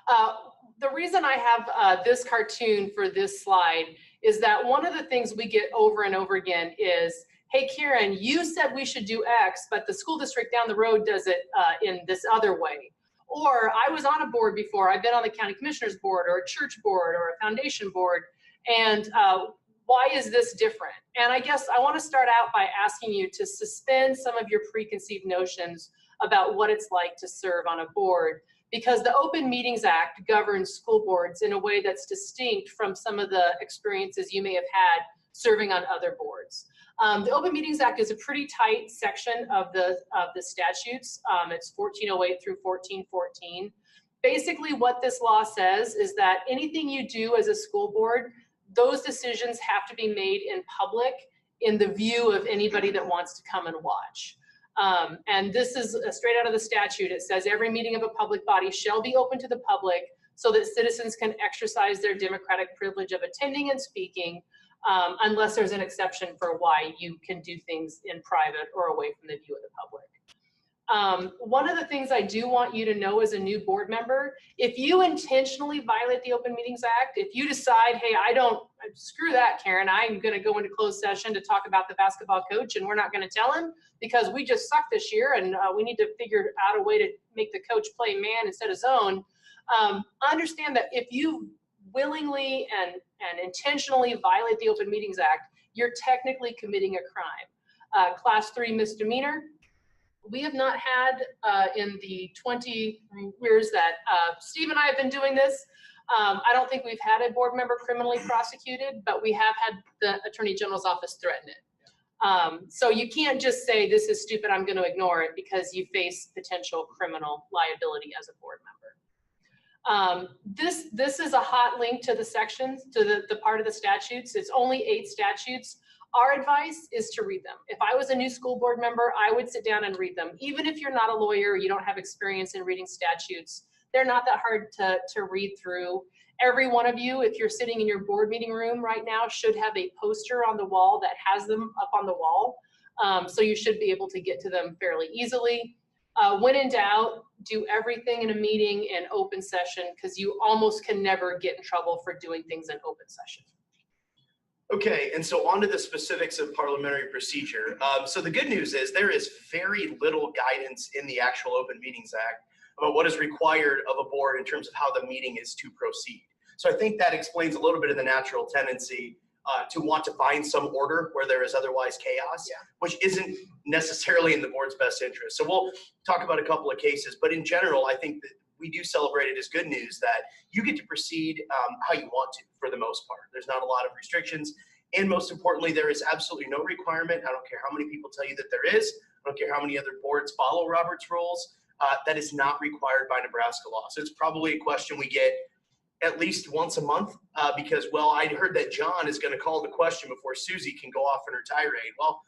The reason I have this cartoon for this slide is that one of the things we get over and over again is, hey, Karen, you said we should do X, but the school district down the road does it in this other way. Or I was on a board before, I've been on the county commissioner's board or a church board or a foundation board, and why is this different? And I guess I want to start out by asking you to suspend some of your preconceived notions about what it's like to serve on a board, because the Open Meetings Act governs school boards in a way that's distinct from some of the experiences you may have had serving on other boards. The Open Meetings Act is a pretty tight section of the statutes. It's 1408 through 1414. Basically what this law says is that anything you do as a school board, those decisions have to be made in public in the view of anybody that wants to come and watch. And this is straight out of the statute. It says every meeting of a public body shall be open to the public so that citizens can exercise their democratic privilege of attending and speaking, unless there's an exception for why you can do things in private or away from the view of the public. One of the things I do want you to know as a new board member, if you intentionally violate the Open Meetings Act, if you decide, hey, screw that, Karen, I'm gonna go into closed session to talk about the basketball coach and we're not gonna tell him because we just suck this year and we need to figure out a way to make the coach play man instead of zone, understand that if you willingly and intentionally violate the Open Meetings Act, you're technically committing a crime. Class 3 misdemeanor. We have not had in the 20 years that Steve and I have been doing this, I don't think we've had a board member criminally prosecuted, but we have had the Attorney General's office threaten it. So you can't just say this is stupid, I'm going to ignore it, because you face potential criminal liability as a board member. This is a hot link to the sections, to the part of the statutes. It's only 8 statutes. Our advice is to read them. If I was a new school board member, I would sit down and read them. Even if you're not a lawyer, you don't have experience in reading statutes, they're not that hard to read through. Every one of you, if you're sitting in your board meeting room right now, should have a poster on the wall that has them up on the wall. So you should be able to get to them fairly easily. When in doubt, do everything in a meeting in open session, because you almost can never get in trouble for doing things in open session. Okay, and so on to the specifics of parliamentary procedure. So the good news is there is very little guidance in the actual Open Meetings Act about what is required of a board in terms of how the meeting is to proceed. So I think that explains a little bit of the natural tendency to want to find some order where there is otherwise chaos, which isn't necessarily in the board's best interest. So we'll talk about a couple of cases, but in general, I think that we do celebrate it as good news that you get to proceed how you want to, for the most part. There's not a lot of restrictions. And most importantly, there is absolutely no requirement. I don't care how many people tell you that there is. I don't care how many other boards follow Robert's rules. That is not required by Nebraska law. So it's probably a question we get at least once a month because, well, I heard that John is going to call the question before Susie can go off on her tirade. Well,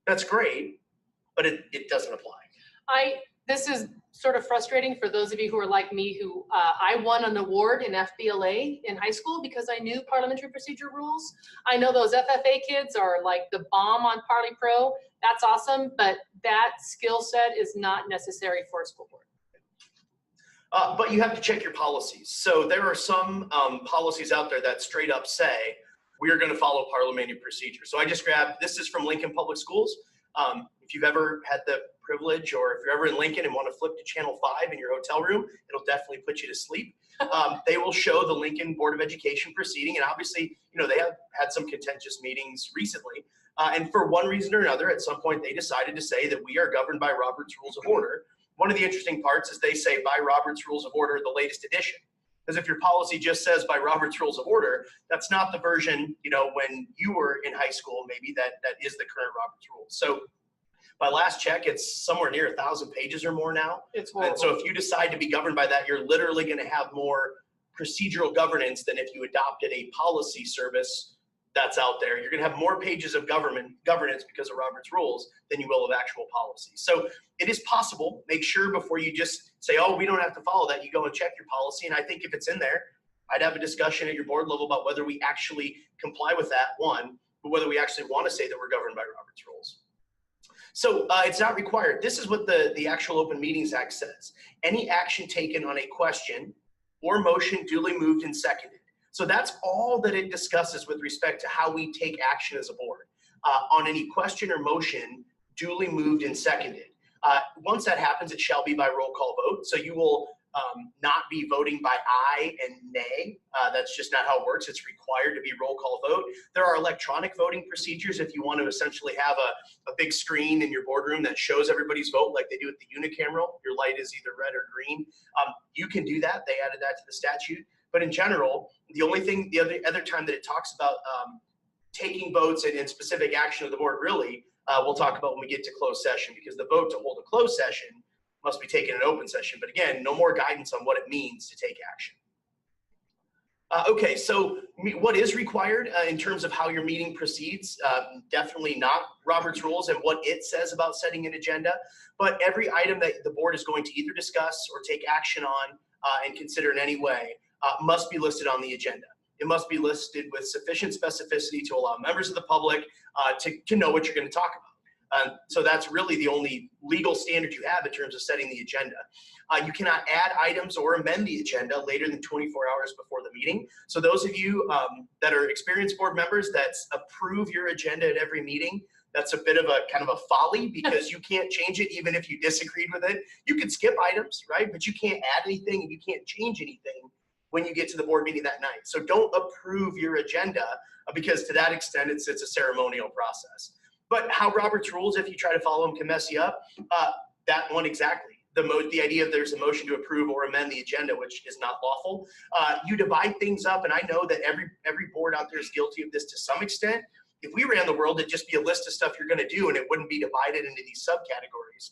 that's great, but it doesn't apply. This is sort of frustrating for those of you who are like me, who I won an award in FBLA in high school because I knew parliamentary procedure rules. I know those FFA kids are like the bomb on Parli Pro. That's awesome, but that skill set is not necessary for a school board. But you have to check your policies. So there are some policies out there that straight up say, we are going to follow parliamentary procedure. So I just grabbed, this is from Lincoln Public Schools. If you've ever had the privilege, or if you're ever in Lincoln and want to flip to channel 5 in your hotel room, it'll definitely put you to sleep. They will show the Lincoln Board of Education proceeding, and obviously, you know, they have had some contentious meetings recently, and for one reason or another, at some point they decided to say that we are governed by Robert's Rules of Order. One of the interesting parts is they say by Robert's Rules of Order, the latest edition. Because if your policy just says by Robert's Rules of Order, that's not the version, you know, when you were in high school, maybe that is the current Robert's Rules. So by last check, it's somewhere near 1,000 pages or more now. It's horrible. And so if you decide to be governed by that, you're literally going to have more procedural governance than if you adopted a policy service that's out there. You're going to have more pages of governance because of Robert's Rules than you will of actual policy. So it is possible. Make sure before you just say, oh, we don't have to follow that, you go and check your policy. And I think if it's in there, I'd have a discussion at your board level about whether we actually comply with that, one, but whether we actually want to say that we're governed by Robert's Rules. So it's not required. This is what the actual Open Meetings Act says. Any action taken on a question or motion duly moved and seconded. So that's all that it discusses with respect to how we take action as a board on any question or motion duly moved and seconded. Once that happens, it shall be by roll call vote. So you will not be voting by aye and nay. That's just not how it works. It's required to be roll call vote. There are electronic voting procedures if you want to essentially have a big screen in your boardroom that shows everybody's vote like they do at the unicameral. Your light is either red or green. You can do that. They added that to the statute. But in general, the other time that it talks about taking votes and specific action of the board, really, we'll talk about when we get to closed session, because the vote to hold a closed session must be taken in open session. But again, no more guidance on what it means to take action. Okay, so what is required in terms of how your meeting proceeds? Definitely not Robert's rules and what it says about setting an agenda, but every item that the board is going to either discuss or take action on and consider in any way must be listed on the agenda. It must be listed with sufficient specificity to allow members of the public to know what you're going to talk about. So that's really the only legal standard you have in terms of setting the agenda. You cannot add items or amend the agenda later than 24 hours before the meeting. So those of you that are experienced board members that approve your agenda at every meeting, that's a bit of a kind of a folly, because you can't change it even if you disagreed with it. You can skip items, right? But you can't add anything and you can't change anything when you get to the board meeting that night. So don't approve your agenda because to that extent, it's a ceremonial process. But how Robert's rules, if you try to follow them, can mess you up. That one exactly. The idea of there's a motion to approve or amend the agenda, which is not lawful. You divide things up, and I know that every board out there is guilty of this to some extent. If we ran the world, it'd just be a list of stuff you're going to do, and it wouldn't be divided into these subcategories.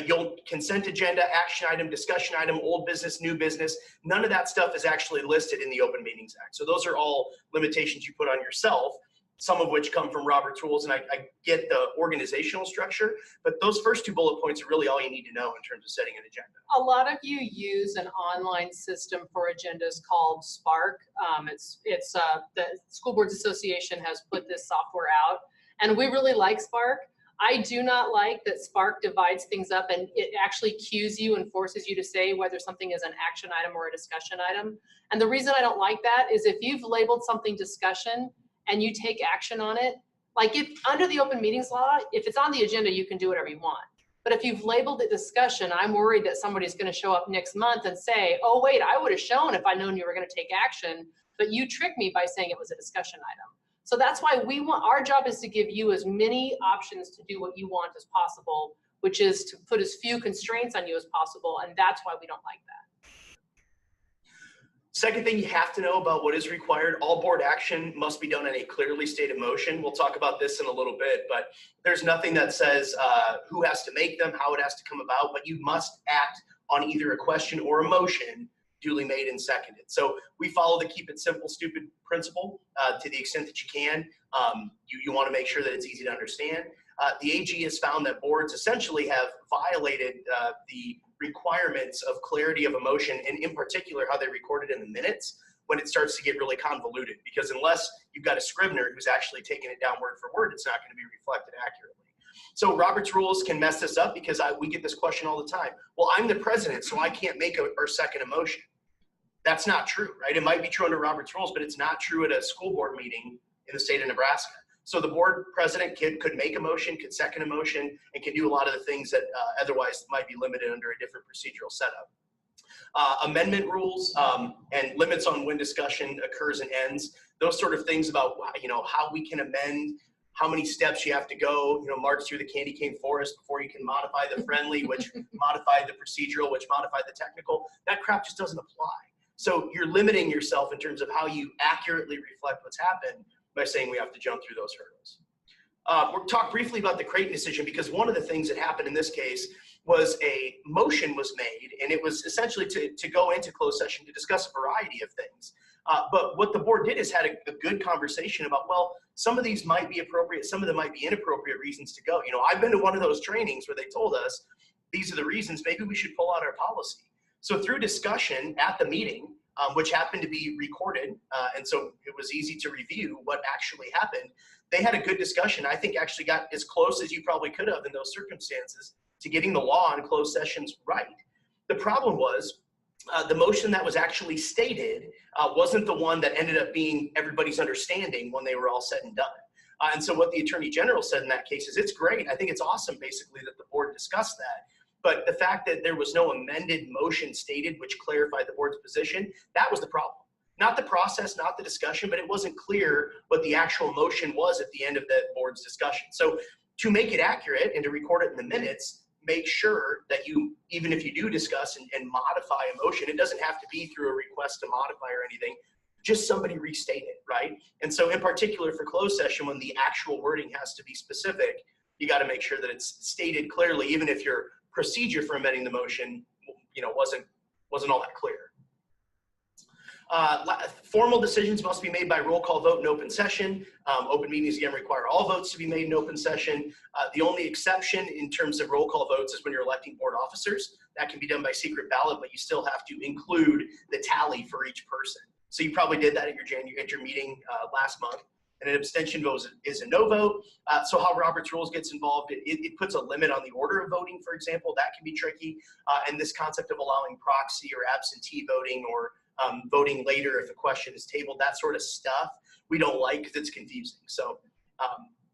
You'll consent agenda, action item, discussion item, old business, new business. None of that stuff is actually listed in the Open Meetings Act. So those are all limitations you put on yourself, some of which come from Robert's rules, and I get the organizational structure, but those first two bullet points are really all you need to know in terms of setting an agenda. A lot of you use an online system for agendas called Spark. The School Boards Association has put this software out, and we really like Spark. I do not like that Spark divides things up and it actually cues you and forces you to say whether something is an action item or a discussion item. And the reason I don't like that is if you've labeled something discussion and you take action on it, like if under the open meetings law, if it's on the agenda, you can do whatever you want. But if you've labeled it discussion, I'm worried that somebody's going to show up next month and say, oh, wait, I would have shown if I'd known you were going to take action, but you tricked me by saying it was a discussion item. So that's why our job is to give you as many options to do what you want as possible, which is to put as few constraints on you as possible. And that's why we don't like that. Second thing you have to know about what is required, all board action must be done in a clearly stated motion. We'll talk about this in a little bit, but there's nothing that says who has to make them, how it has to come about, but you must act on either a question or a motion duly made and seconded. So we follow the keep it simple, stupid principle to the extent that you can. You want to make sure that it's easy to understand. The AG has found that boards essentially have violated the requirements of clarity of emotion, and in particular how they record it in the minutes when it starts to get really convoluted, because unless you've got a scrivener who's actually taking it down word for word, it's not going to be reflected accurately. So Robert's rules can mess this up because we get this question all the time. Well, I'm the president, so I can't make or second a motion. That's not true, right? It might be true under Robert's rules, but it's not true at a school board meeting in the state of Nebraska. So the board president could make a motion, could second a motion, and can do a lot of the things that otherwise might be limited under a different procedural setup. Amendment rules and limits on when discussion occurs and ends, those sort of things about how we can amend, how many steps you have to go, march through the candy cane forest before you can modify the friendly, which modify the procedural, which modify the technical. That crap just doesn't apply. So you're limiting yourself in terms of how you accurately reflect what's happened by saying we have to jump through those hurdles. We'll talk briefly about the Creighton decision, because one of the things that happened in this case was a motion was made, and it was essentially to go into closed session to discuss a variety of things. But what the board did is had a good conversation about, well, some of these might be appropriate, some of them might be inappropriate reasons to go. I've been to one of those trainings where they told us, these are the reasons, maybe we should pull out our policy. So through discussion at the meeting, which happened to be recorded, and so it was easy to review what actually happened, they had a good discussion. I think actually got as close as you probably could have in those circumstances to getting the law on closed sessions right. The problem was the motion that was actually stated wasn't the one that ended up being everybody's understanding when they were all said and done. And so what the Attorney General said in that case is, it's great. I think it's awesome, basically, that the board discussed that. But the fact that there was no amended motion stated which clarified the board's position, that was the problem. Not the process, not the discussion, but it wasn't clear what the actual motion was at the end of the board's discussion. So to make it accurate and to record it in the minutes, make sure that you, even if you do discuss and modify a motion, it doesn't have to be through a request to modify or anything, just somebody restate it, right? And so in particular for closed session, when the actual wording has to be specific, you got to make sure that it's stated clearly, even if your procedure for amending the motion, wasn't all that clear. Formal decisions must be made by roll call vote in open session. Open meetings again require all votes to be made in open session. The only exception in terms of roll call votes is when you're electing board officers. That can be done by secret ballot, but you still have to include the tally for each person. So you probably did that at your meeting last month. And an abstention vote is a no vote. So how Robert's Rules gets involved, it puts a limit on the order of voting, for example. That can be tricky. And this concept of allowing proxy or absentee voting or voting later if a question is tabled, that sort of stuff, we don't like because it's confusing. So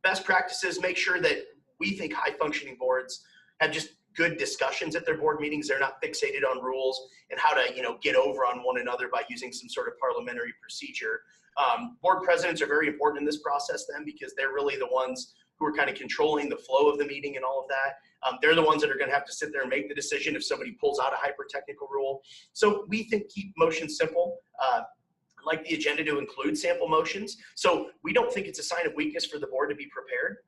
best practices, make sure that we think high functioning boards have just good discussions at their board meetings. They're not fixated on rules and how to, get over on one another by using some sort of parliamentary procedure. Board presidents are very important in this process then, because they're really the ones who are kind of controlling the flow of the meeting and all of that. They're the ones that are going to have to sit there and make the decision if somebody pulls out a hyper-technical rule. So we think keep motions simple. Like the agenda to include sample motions. So we don't think it's a sign of weakness for the board to be prepared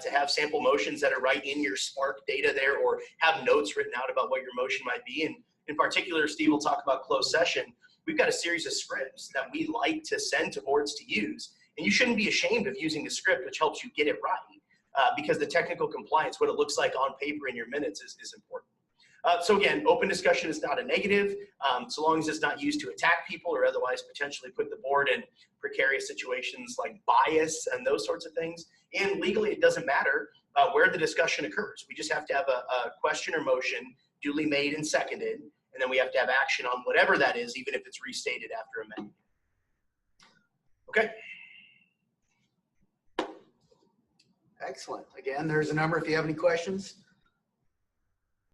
to have sample motions that are right in your Spark data there, or have notes written out about what your motion might be. And in particular, Steve will talk about closed session. We've got a series of scripts that we like to send to boards to use. And you shouldn't be ashamed of using the script, which helps you get it right, because the technical compliance, what it looks like on paper in your minutes is important. So again, open discussion is not a negative, so long as it's not used to attack people or otherwise potentially put the board in precarious situations like bias and those sorts of things. And legally, it doesn't matter where the discussion occurs. We just have to have a question or motion duly made and seconded, and then we have to have action on whatever that is, even if it's restated after amendment. Okay. Excellent. Again, there's a number if you have any questions.